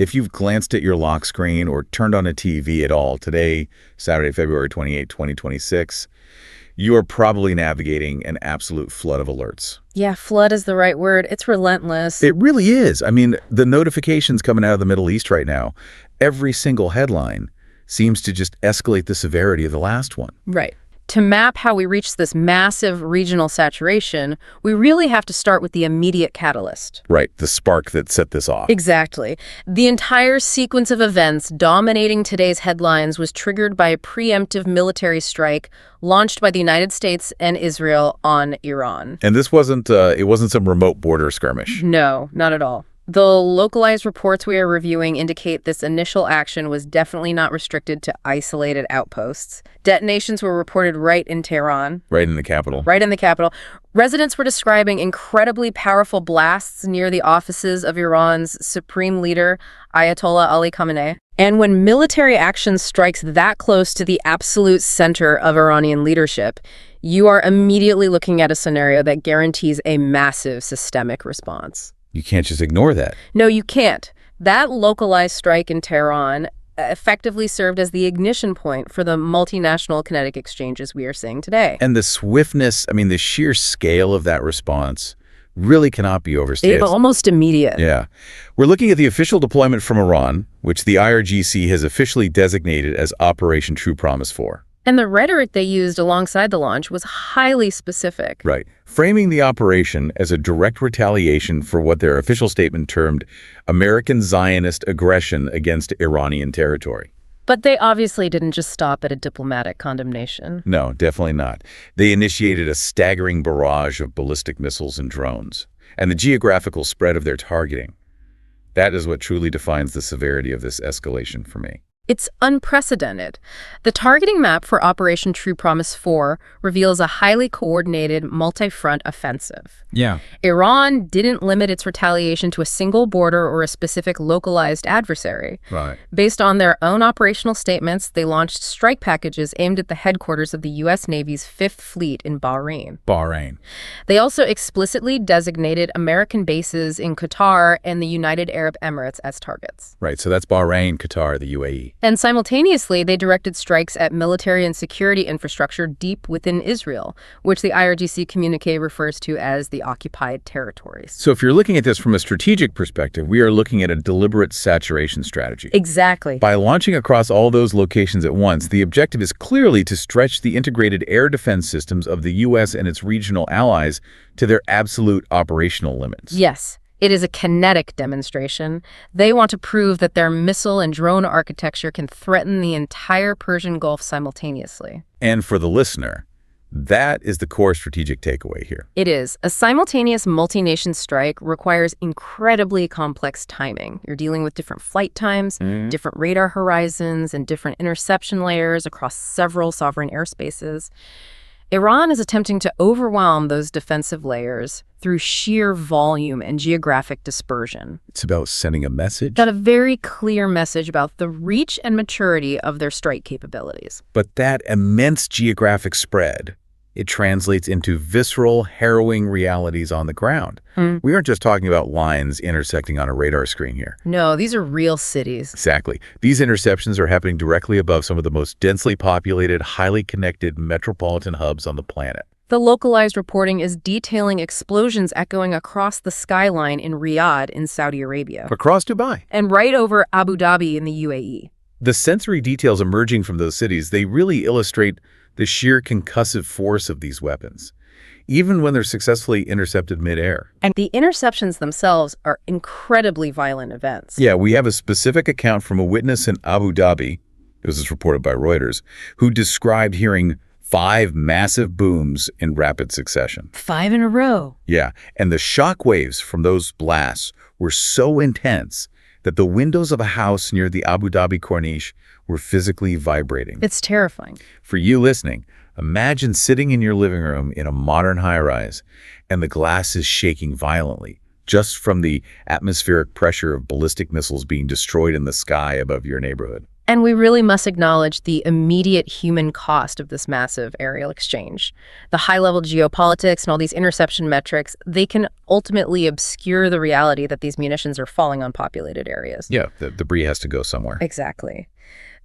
If you've glanced at your lock screen or turned on a TV at all today, Saturday, February 28, 2026, you are probably navigating an absolute flood of alerts. Yeah, flood is the right word. It's relentless. It really is. I mean, the notifications coming out of the Middle East right now, every single headline seems to just escalate the severity of the last one. Right. To map how we reach this massive regional saturation, we really have to start with the immediate catalyst. Right, the spark that set this off. Exactly. The entire sequence of events dominating today's headlines was triggered by a preemptive military strike launched by the United States and Israel on Iran. And this wasn't some remote border skirmish. No, not at all. The localized reports we are reviewing indicate this initial action was definitely not restricted to isolated outposts. Detonations were reported right in Tehran. Right in the capital. Right in the capital. Residents were describing incredibly powerful blasts near the offices of Iran's supreme leader, Ayatollah Ali Khamenei. And when military action strikes that close to the absolute center of Iranian leadership, you are immediately looking at a scenario that guarantees a massive systemic response. You can't just ignore that. No, you can't. That localized strike in Tehran effectively served as the ignition point for the multinational kinetic exchanges we are seeing today. And the swiftness, I mean, the sheer scale of that response really cannot be overstated. It's almost immediate. Yeah. We're looking at the official deployment from Iran, which the IRGC has officially designated as Operation True Promise 4. And the rhetoric they used alongside the launch was highly specific. Right. Framing the operation as a direct retaliation for what their official statement termed American Zionist aggression against Iranian territory. But they obviously didn't just stop at a diplomatic condemnation. No, definitely not. They initiated a staggering barrage of ballistic missiles and drones, and the geographical spread of their targeting. That is what truly defines the severity of this escalation for me. It's unprecedented. The targeting map for Operation True Promise 4 reveals a highly coordinated, multi-front offensive. Yeah. Iran didn't limit its retaliation to a single border or a specific localized adversary. Right. Based on their own operational statements, they launched strike packages aimed at the headquarters of the U.S. Navy's 5th Fleet in Bahrain. They also explicitly designated American bases in Qatar and the United Arab Emirates as targets. Right, so that's Bahrain, Qatar, the UAE. And simultaneously, they directed strikes at military and security infrastructure deep within Israel, which the IRGC communique refers to as the occupied territories. So if you're looking at this from a strategic perspective, we are looking at a deliberate saturation strategy. Exactly. By launching across all those locations at once, the objective is clearly to stretch the integrated air defense systems of the U.S. and its regional allies to their absolute operational limits. Yes. It is a kinetic demonstration. They want to prove that their missile and drone architecture can threaten the entire Persian Gulf simultaneously. And for the listener, that is the core strategic takeaway here. It is. A simultaneous multi-nation strike requires incredibly complex timing. You're dealing with different flight times, different radar horizons, and different interception layers across several sovereign airspaces. Iran is attempting to overwhelm those defensive layers through sheer volume and geographic dispersion. It's about sending a message. Got a very clear message about the reach and maturity of their strike capabilities. But that immense geographic spread, it translates into visceral, harrowing realities on the ground. We aren't just talking about lines intersecting on a radar screen here. No, these are real cities. Exactly. These interceptions are happening directly above some of the most densely populated, highly connected metropolitan hubs on the planet. The localized reporting is detailing explosions echoing across the skyline in Riyadh in Saudi Arabia. Across Dubai. And right over Abu Dhabi in the UAE. The sensory details emerging from those cities, they really illustrate the sheer concussive force of these weapons, even when they're successfully intercepted midair. And the interceptions themselves are incredibly violent events. Yeah, we have a specific account from a witness in Abu Dhabi, this is reported by Reuters, who described hearing 5 massive booms in rapid succession. 5 in a row. Yeah, and the shock waves from those blasts were so intense that the windows of a house near the Abu Dhabi Corniche were physically vibrating. It's terrifying. For you listening, imagine sitting in your living room in a modern high-rise and the glass is shaking violently just from the atmospheric pressure of ballistic missiles being destroyed in the sky above your neighborhood. And we really must acknowledge the immediate human cost of this massive aerial exchange. The high-level geopolitics and all these interception metrics, they can ultimately obscure the reality that these munitions are falling on populated areas. Yeah, the debris has to go somewhere. Exactly.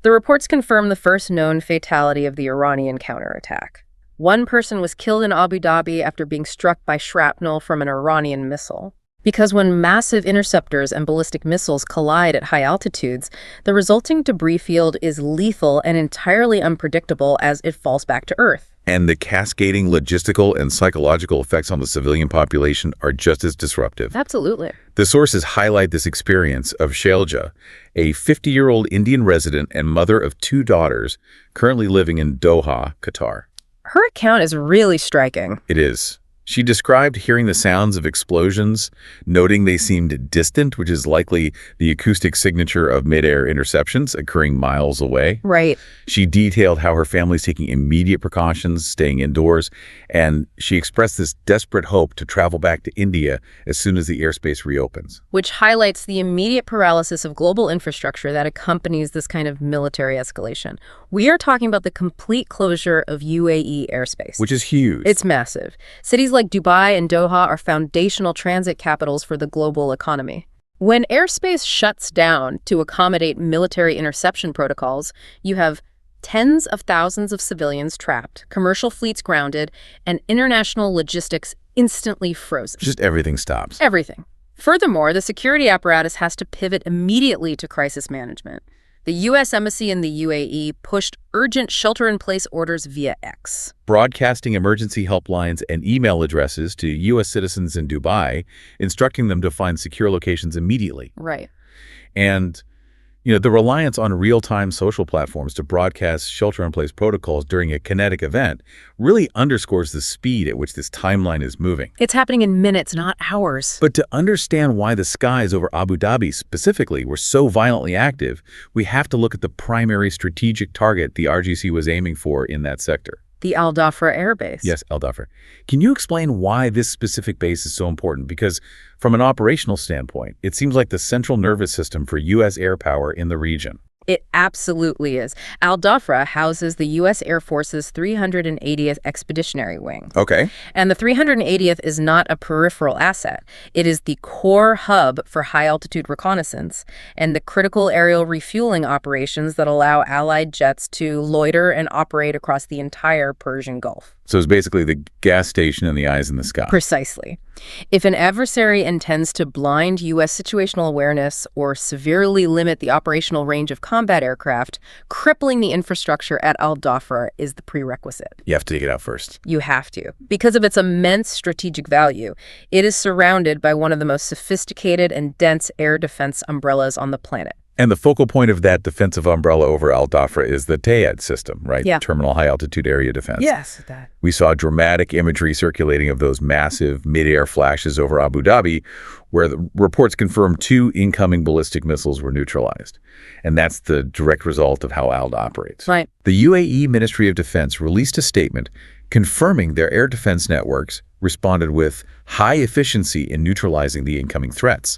The reports confirm the first known fatality of the Iranian counterattack. One person was killed in Abu Dhabi after being struck by shrapnel from an Iranian missile. Because when massive interceptors and ballistic missiles collide at high altitudes, the resulting debris field is lethal and entirely unpredictable as it falls back to Earth. And the cascading logistical and psychological effects on the civilian population are just as disruptive. Absolutely. The sources highlight this experience of Shailja, a 50-year-old Indian resident and mother of 2 daughters, currently living in Doha, Qatar. Her account is really striking. It is. She described hearing the sounds of explosions, noting they seemed distant, which is likely the acoustic signature of mid-air interceptions occurring miles away. Right. She detailed how her family's taking immediate precautions, staying indoors, and she expressed this desperate hope to travel back to India as soon as the airspace reopens. Which highlights the immediate paralysis of global infrastructure that accompanies this kind of military escalation. We are talking about the complete closure of UAE airspace. Which is huge. It's massive. Cities like Dubai and Doha are foundational transit capitals for the global economy. When airspace shuts down to accommodate military interception protocols, you have tens of thousands of civilians trapped, commercial fleets grounded, and international logistics instantly frozen. Just everything stops. Everything. Furthermore, the security apparatus has to pivot immediately to crisis management. The U.S. Embassy in the UAE pushed urgent shelter-in-place orders via X. Broadcasting emergency helplines and email addresses to U.S. citizens in Dubai, instructing them to find secure locations immediately. Right. And, the reliance on real-time social platforms to broadcast shelter-in-place protocols during a kinetic event really underscores the speed at which this timeline is moving. It's happening in minutes, not hours. But to understand why the skies over Abu Dhabi specifically were so violently active, we have to look at the primary strategic target the RGC was aiming for in that sector. The Al Dhafra Air Base. Yes, Al Dhafra. Can you explain why this specific base is so important? Because from an operational standpoint, it seems like the central nervous system for U.S. air power in the region. It absolutely is. Al Dhafra houses the U.S. Air Force's 380th Expeditionary Wing. Okay. And the 380th is not a peripheral asset. It is the core hub for high-altitude reconnaissance and the critical aerial refueling operations that allow Allied jets to loiter and operate across the entire Persian Gulf. So it's basically the gas station and the eyes in the sky. Precisely. If an adversary intends to blind U.S. situational awareness or severely limit the operational range of combat aircraft, crippling the infrastructure at Al Dhafra is the prerequisite. You have to take it out first. You have to. Because of its immense strategic value, it is surrounded by one of the most sophisticated and dense air defense umbrellas on the planet. And the focal point of that defensive umbrella over Al Dhafra is the TAAD system, right? Yeah. Terminal High Altitude Area Defense. Yes, that. We saw dramatic imagery circulating of those massive mid-air flashes over Abu Dhabi, where the reports confirmed 2 incoming ballistic missiles were neutralized. And that's the direct result of how ALD operates. Right. The UAE Ministry of Defense released a statement confirming their air defense networks responded with high efficiency in neutralizing the incoming threats.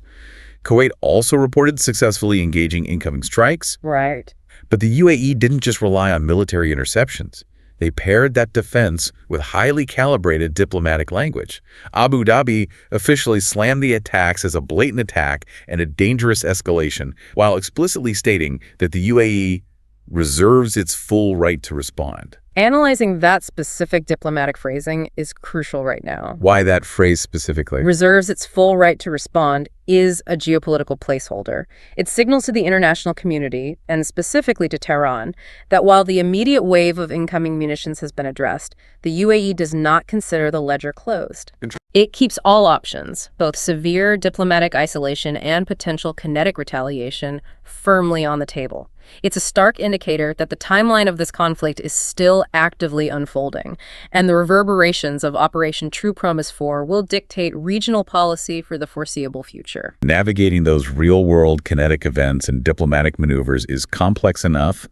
Kuwait also reported successfully engaging incoming strikes. Right. But the UAE didn't just rely on military interceptions. They paired that defense with highly calibrated diplomatic language. Abu Dhabi officially slammed the attacks as a blatant attack and a dangerous escalation, while explicitly stating that the UAE reserves its full right to respond. Analyzing that specific diplomatic phrasing is crucial right now. Why that phrase specifically? Reserves its full right to respond is a geopolitical placeholder. It signals to the international community, and specifically to Tehran, that while the immediate wave of incoming munitions has been addressed, the UAE does not consider the ledger closed. It keeps all options, both severe diplomatic isolation and potential kinetic retaliation, firmly on the table. It's a stark indicator that the timeline of this conflict is still actively unfolding, and the reverberations of Operation True Promise 4 will dictate regional policy for the foreseeable future. Navigating those real-world kinetic events and diplomatic maneuvers is complex enough,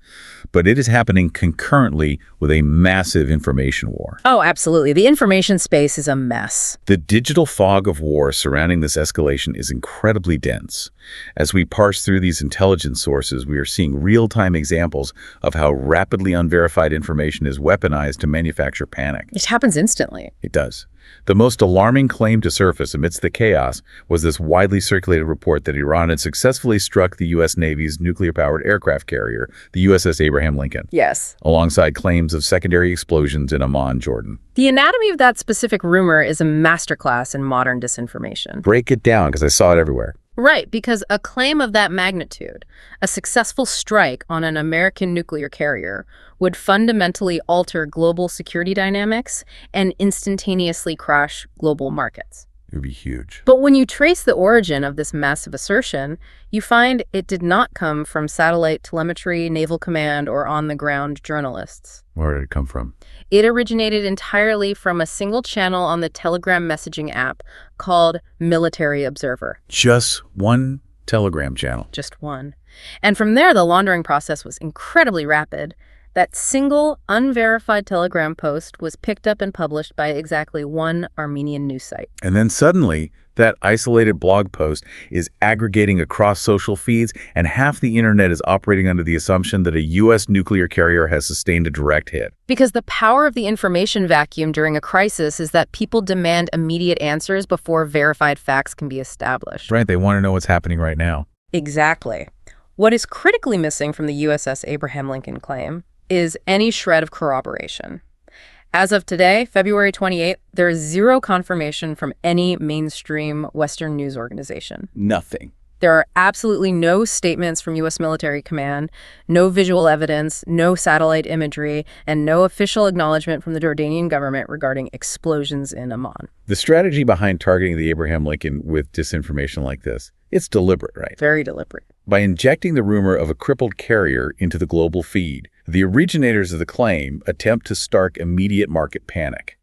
but it is happening concurrently with a massive information war. Oh, absolutely. The information space is a mess. The digital fog of war surrounding this escalation is incredibly dense. As we parse through these intelligence sources, we are seeing real-time examples of how rapidly unverified information is weaponized to manufacture panic. It happens instantly. It does. The most alarming claim to surface amidst the chaos was this widely circulated report that Iran had successfully struck the U.S. Navy's nuclear-powered aircraft carrier, the USS Abraham Lincoln, Yes. alongside claims of secondary explosions in Amman, Jordan. The anatomy of that specific rumor is a masterclass in modern disinformation. Break it down, because I saw it everywhere. Right, because a claim of that magnitude, a successful strike on an American nuclear carrier, would fundamentally alter global security dynamics and instantaneously crash global markets. It would be huge. But when you trace the origin of this massive assertion, you find it did not come from satellite telemetry, naval command, or on-the-ground journalists. Where did it come from? It originated entirely from a single channel on the Telegram messaging app called Military Observer. Just one Telegram channel. Just one. And from there, the laundering process was incredibly rapid. That single, unverified Telegram post was picked up and published by exactly one Armenian news site. And then suddenly, that isolated blog post is aggregating across social feeds, and half the internet is operating under the assumption that a U.S. nuclear carrier has sustained a direct hit. Because the power of the information vacuum during a crisis is that people demand immediate answers before verified facts can be established. Right, they want to know what's happening right now. Exactly. What is critically missing from the USS Abraham Lincoln claim is any shred of corroboration. As of today, February 28th, there is zero confirmation from any mainstream Western news organization. Nothing. There are absolutely no statements from U.S. military command, no visual evidence, no satellite imagery, and no official acknowledgement from the Jordanian government regarding explosions in Amman. The strategy behind targeting the Abraham Lincoln with disinformation like this, it's deliberate, right? Very deliberate. By injecting the rumor of a crippled carrier into the global feed, the originators of the claim attempt to start immediate market panic.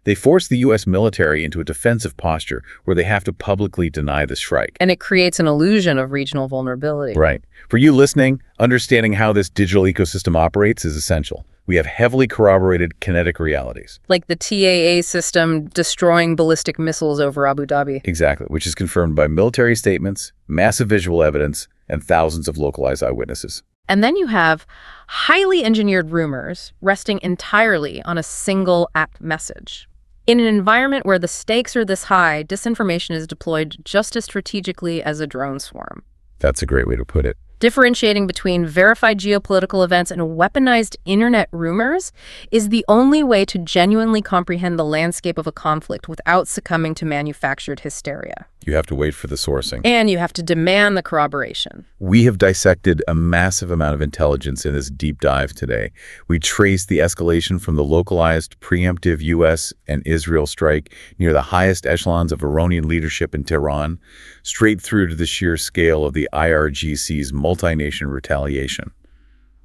They force the U.S. military into a defensive posture where they have to publicly deny the strike. And it creates an illusion of regional vulnerability. Right. For you listening, understanding how this digital ecosystem operates is essential. We have heavily corroborated kinetic realities. Like the TAA system destroying ballistic missiles over Abu Dhabi. Exactly, which is confirmed by military statements, massive visual evidence, and thousands of localized eyewitnesses. And then you have highly engineered rumors resting entirely on a single app message. In an environment where the stakes are this high, disinformation is deployed just as strategically as a drone swarm. That's a great way to put it. Differentiating between verified geopolitical events and weaponized internet rumors is the only way to genuinely comprehend the landscape of a conflict without succumbing to manufactured hysteria. You have to wait for the sourcing. And you have to demand the corroboration. We have dissected a massive amount of intelligence in this deep dive today. We traced the escalation from the localized, preemptive U.S. and Israel strike near the highest echelons of Iranian leadership in Tehran, straight through to the sheer scale of the IRGC's multi-nation retaliation.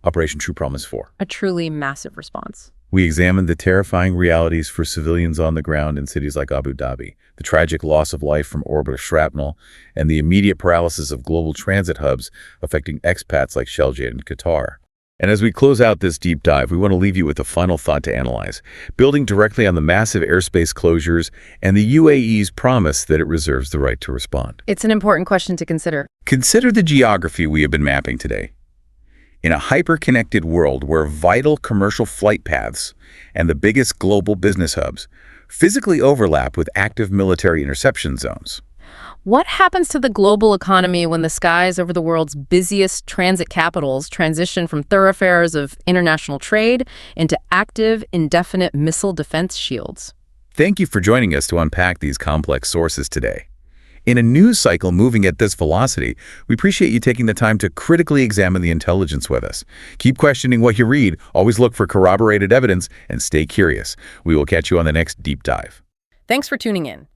Operation True Promise 4. A truly massive response. We examined the terrifying realities for civilians on the ground in cities like Abu Dhabi, the tragic loss of life from orbital shrapnel, and the immediate paralysis of global transit hubs affecting expats like Sheljet in Qatar. And as we close out this deep dive, we want to leave you with a final thought to analyze, building directly on the massive airspace closures and the UAE's promise that it reserves the right to respond. It's an important question to consider. Consider the geography we have been mapping today. In a hyper-connected world where vital commercial flight paths and the biggest global business hubs physically overlap with active military interception zones. What happens to the global economy when the skies over the world's busiest transit capitals transition from thoroughfares of international trade into active, indefinite missile defense shields? Thank you for joining us to unpack these complex sources today. In a news cycle moving at this velocity, we appreciate you taking the time to critically examine the intelligence with us. Keep questioning what you read, always look for corroborated evidence, and stay curious. We will catch you on the next deep dive. Thanks for tuning in.